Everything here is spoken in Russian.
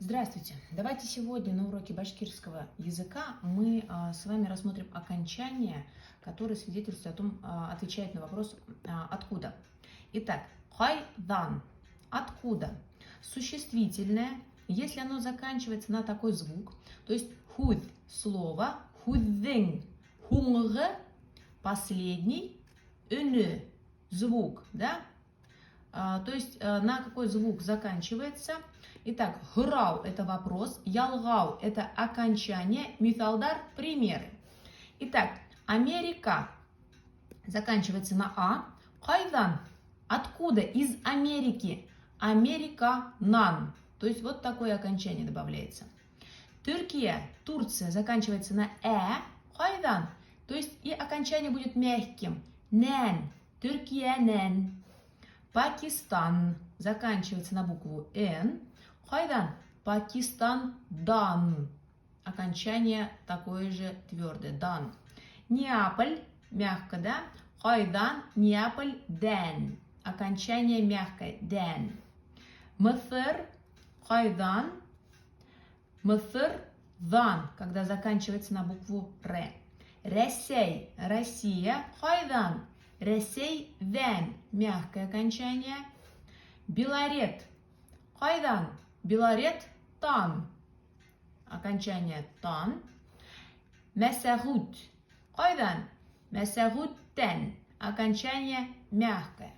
Здравствуйте! Давайте сегодня на уроке башкирского языка мы с вами рассмотрим окончания, которые свидетельствуют о том, отвечают на вопрос «откуда?». Итак, хайдан – «откуда?». Существительное, если оно заканчивается на такой звук, то есть худ – слово, худдин – хунг – последний, үны – звук, да? То есть на какой звук заканчивается. Итак, грау – это вопрос, ялгау – это окончание, мифалдар – примеры. Итак, Америка заканчивается на А. Хайдан – откуда? Из Америки. Американан. То есть вот такое окончание добавляется. Türkiye – Турция заканчивается на Хайдан. То есть и окончание будет мягким. Нен – Türkiye'nen. Пакистан заканчивается на букву Н. Хайдан – Пакистандан. Окончание такое же твердое. Дан. Неаполь – мягко, да? Хайдан – Неаполь – Ден. Окончание мягкое. Ден. Мыфыр – Хайдан. Мыфыр – Дан, когда заканчивается на букву Р. Ресей – Россия. Хайдан. Ресей – Вен. Мягкое окончание. Белорет. Хайдан. Белорет – Тан. Окончание Тан. Месагут. Хайдан. Месагуттен. Окончание мягкое.